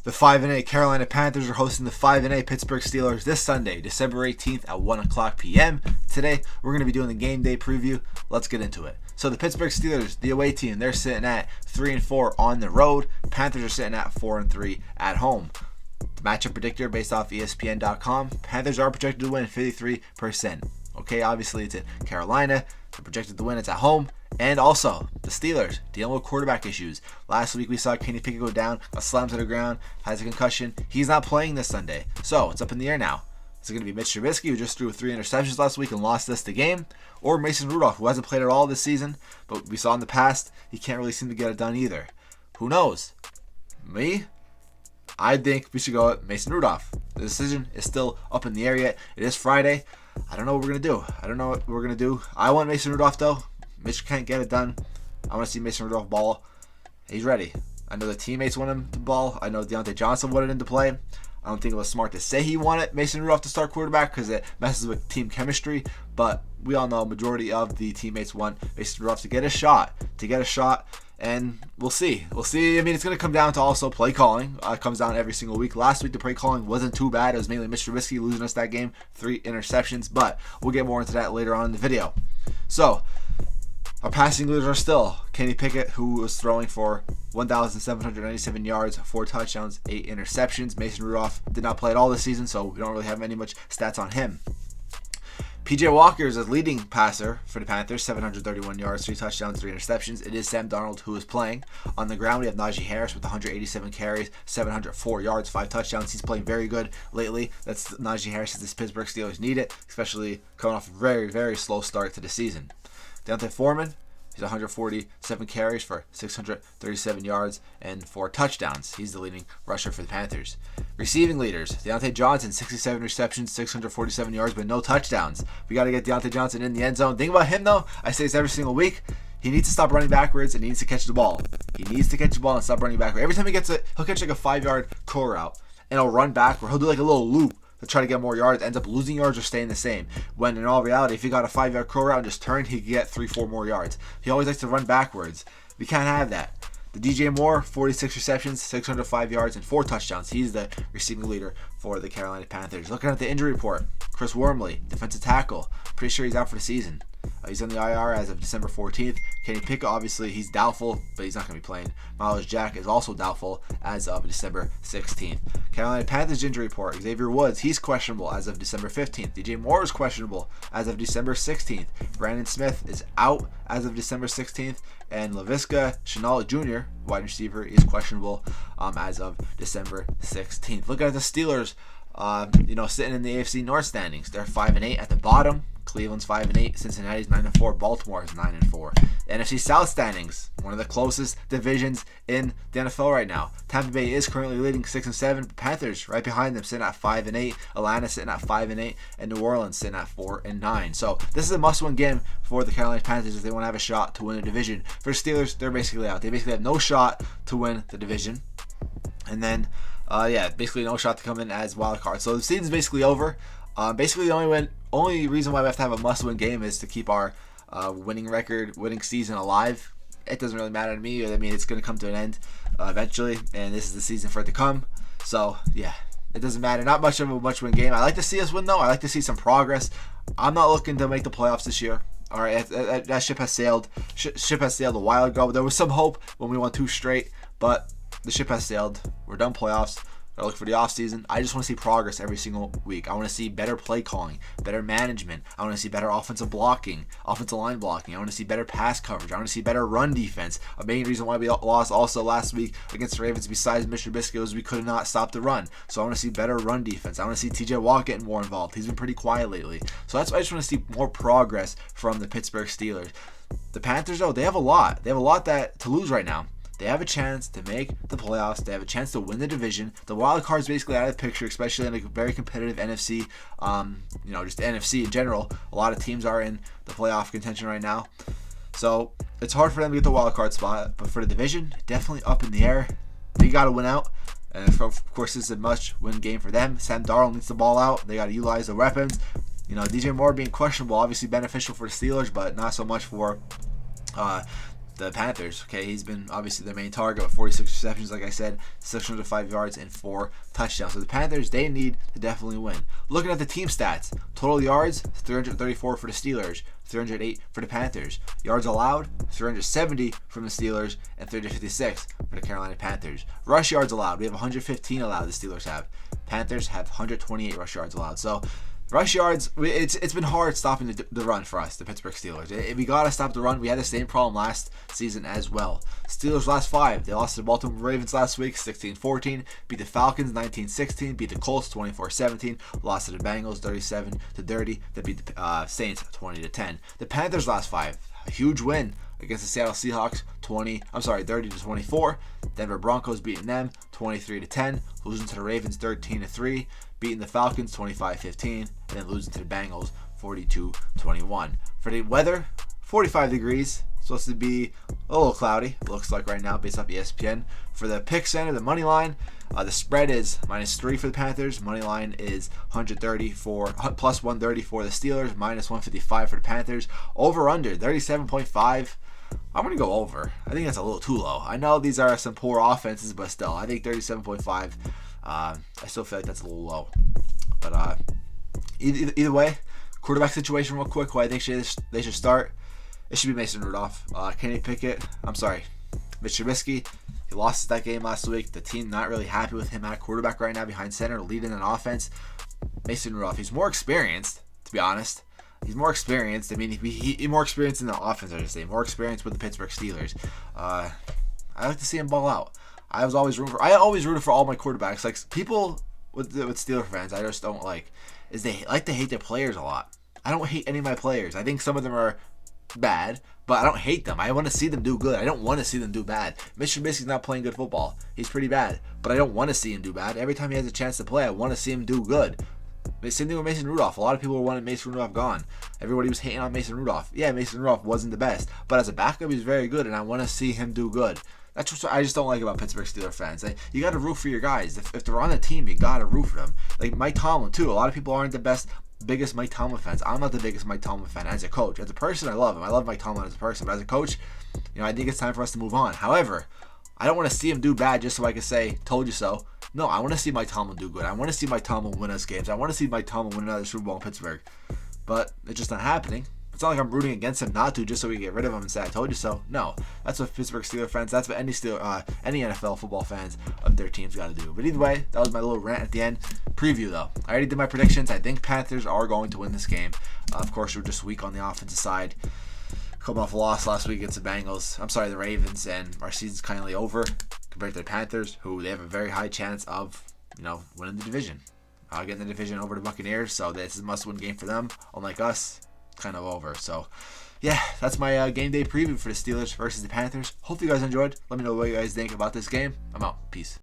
The 5-8 Carolina Panthers are hosting the 5-8 Pittsburgh Steelers this Sunday, December 18th at 1 o'clock p.m. Today, we're going to be doing the game day preview. Let's get into it. So the Pittsburgh Steelers, the away team, they're sitting at 3-4 on the road. Panthers are sitting at 4-3 at home. The matchup predictor based off ESPN.com, Panthers are projected to win 53%. Okay, obviously it's at Carolina. They're projected to win, it's at home. And also, the Steelers dealing with quarterback issues. Last week we saw Kenny Pickett go down, got slammed to the ground, has a concussion. He's not playing this Sunday. So, it's up in the air now. Is it going to be Mitch Trubisky, who just threw 3 interceptions last week and lost us the game? Or Mason Rudolph, who hasn't played at all this season, but we saw in the past, he can't really seem to get it done either. Who knows? Me? I think we should go with Mason Rudolph. The decision is still up in the air yet. It is Friday. I don't know what we're going to do. I want Mason Rudolph, though. Mitch can't get it done. I want to see Mason Rudolph ball. He's ready. I know the teammates want him to ball. I know Deontay Johnson wanted him to play. I don't think it was smart to say he wanted Mason Rudolph to start quarterback because it messes with team chemistry. But we all know majority of the teammates want Mason Rudolph to get a shot. And we'll see. I mean, it's going to come down to also play calling. It comes down every single week. Last week, the play calling wasn't too bad. It was mainly Mitch Trubisky losing us that game. 3 interceptions. But we'll get more into that later on in the video. So, our passing leaders are still Kenny Pickett, who was throwing for 1,797 yards, 4 touchdowns, 8 interceptions. Mason Rudolph did not play at all this season, so we don't really have much stats on him. PJ Walker is a leading passer for the Panthers, 731 yards, 3 touchdowns, 3 interceptions. It is Sam Darnold who is playing. On the ground, we have Najee Harris with 187 carries, 704 yards, 5 touchdowns. He's playing very good lately. That's Najee Harris as the Pittsburgh Steelers need it, especially coming off a very, very slow start to the season. Deontay Foreman, he's 147 carries for 637 yards and 4 touchdowns. He's the leading rusher for the Panthers. Receiving leaders, Deontay Johnson, 67 receptions, 647 yards, but no touchdowns. We got to get Deontay Johnson in the end zone. Think about him, though. I say this every single week. He needs to stop running backwards and he needs to catch the ball. He needs to catch the ball and stop running backwards. Every time he gets it, he'll catch like a 5-yard curl route and he'll run backward. He'll do like a little loop to try to get more yards, ends up losing yards or staying the same. When in all reality, if he got a 5-yard curl route and just turned, he could get 3-4 more yards. He always likes to run backwards. We can't have that. The DJ Moore, 46 receptions, 605 yards, and 4 touchdowns. He's the receiving leader for the Carolina Panthers. Looking at the injury report, Chris Wormley, defensive tackle. Pretty sure he's out for the season. He's on the IR as of December 14th. Kenny Pickett, obviously, he's doubtful, but he's not going to be playing. Miles Jack is also doubtful as of December 16th. Carolina Panthers injury report, Xavier Woods, he's questionable as of December 15th. DJ Moore is questionable as of December 16th. Brandon Smith is out as of December 16th. And Laviska Shenault Jr., wide receiver, is questionable as of December 16th. Look at the Steelers, sitting in the AFC North standings. They're 5-8 at the bottom. Cleveland's 5-8, Cincinnati's 9-4, Baltimore is 9-4. The NFC South standings, one of the closest divisions in the NFL right now. Tampa Bay is currently leading 6-7. Panthers right behind them sitting at 5-8. Atlanta sitting at 5-8, and New Orleans sitting at 4-9. So this is a must-win game for the Carolina Panthers if they want to have a shot to win the division. For the Steelers, they're basically out. They basically have no shot to win the division, and then basically no shot to come in as wild card. So the season's basically over. Basically, the only reason why we have to have a must-win game is to keep our winning season alive. It doesn't really matter to me. I mean, it's going to come to an end eventually, and this is the season for it to come. So, yeah, it doesn't matter. Not much of a must-win game. I like to see us win, though. I like to see some progress. I'm not looking to make the playoffs this year. All right, that ship has sailed. Ship has sailed a while ago. There was some hope when we won 2 straight, but the ship has sailed. We're done playoffs. I look for the offseason. I just want to see progress every single week. I want to see better play calling, better management. I want to see better offensive line blocking. I want to see better pass coverage. I want to see better run defense. A main reason why we lost also last week against the Ravens, besides Mr. Trubisky, was we could not stop the run. So I want to see better run defense. I want to see TJ Watt getting more involved. He's been pretty quiet lately. So that's why I just want to see more progress from the Pittsburgh Steelers. The Panthers, though, they have a lot. They have a lot to lose right now. They have a chance to make the playoffs. They have a chance to win the division. The wild card is basically out of the picture, especially in a very competitive NFC. Just the NFC in general. A lot of teams are in the playoff contention right now. So it's hard for them to get the wild card spot. But for the division, definitely up in the air. They got to win out. And of course, this is a must-win game for them. Sam Darnold needs the ball out. They got to utilize the weapons. DJ Moore being questionable, obviously beneficial for the Steelers, but not so much for the Panthers. Okay, he's been obviously their main target with 46 receptions, like I said, 605 yards and 4 touchdowns. So the Panthers, they need to definitely win. Looking at the team stats, total yards, 334 for the Steelers, 308 for the Panthers. Yards allowed, 370 from the Steelers and 356 for the Carolina Panthers. Rush yards allowed, we have 115 allowed, the Steelers have. Panthers have 128 rush yards allowed. So rush yards, it's been hard stopping the run for us, the Pittsburgh Steelers. We got to stop the run. We had the same problem last season as well. Steelers last 5. They lost to the Baltimore Ravens last week, 16-14. Beat the Falcons, 19-16. Beat the Colts, 24-17. Lost to the Bengals, 37-30. They beat the Saints, 20-10. The Panthers last 5. A huge win against the Seattle Seahawks, 30-24. Denver Broncos beating them, 23-10. Losing to the Ravens, 13-3. Beating the Falcons 25-15, and then losing to the Bengals 42-21. For the weather, 45 degrees. Supposed to be a little cloudy, it looks like right now based off ESPN. For the pick center, the money line, the spread is -3 for the Panthers. Money line is plus 130 for the Steelers, -155 for the Panthers. Over under 37.5. I'm going to go over. I think that's a little too low. I know these are some poor offenses, but still, I think 37.5. I still feel like that's a little low. But either way, quarterback situation real quick, who I think they should start. It should be Mason Rudolph. Kenny Pickett, Mitch Trubisky. He lost that game last week. The team not really happy with him at quarterback right now behind center, leading an offense. Mason Rudolph, he's more experienced, to be honest. He's more experienced. I mean, he's more experienced in the offense, I should say. More experienced with the Pittsburgh Steelers. I like to see him ball out. I always rooted for all my quarterbacks. Like, people with Steelers fans, I just don't like, is they like to hate their players a lot. I don't hate any of my players. I think some of them are bad, but I don't hate them. I want to see them do good. I don't want to see them do bad. Mitch Trubisky's not playing good football. He's pretty bad, but I don't want to see him do bad. Every time he has a chance to play, I want to see him do good. Same thing with Mason Rudolph. A lot of people wanted Mason Rudolph gone. Everybody was hating on Mason Rudolph. Yeah, Mason Rudolph wasn't the best, but as a backup, he's very good, and I want to see him do good. That's what I just don't like about Pittsburgh Steelers fans. You got to root for your guys. If they're on the team, you got to root for them. Like Mike Tomlin, too. A lot of people aren't the biggest Mike Tomlin fans. I'm not the biggest Mike Tomlin fan as a coach. As a person, I love him. I love Mike Tomlin as a person. But as a coach, I think it's time for us to move on. However, I don't want to see him do bad just so I can say, told you so. No, I want to see Mike Tomlin do good. I want to see Mike Tomlin win us games. I want to see Mike Tomlin win another Super Bowl in Pittsburgh. But it's just not happening. It's not like I'm rooting against him not to just so we can get rid of him and say, I told you so. No, that's what Pittsburgh Steelers fans, that's what any NFL football fans of their teams got to do. But either way, that was my little rant at the end. Preview, though. I already did my predictions. I think Panthers are going to win this game. Of course, we're just weak on the offensive side. Coming off a loss last week against the Ravens, and our season's kind of over compared to the Panthers, who they have a very high chance of, winning the division. Getting the division over the Buccaneers, so this is a must-win game for them. Unlike us, kind of over. So, yeah, that's my game day preview for the Steelers versus the Panthers. Hope you guys enjoyed. Let me know what you guys think about this game. I'm out. Peace.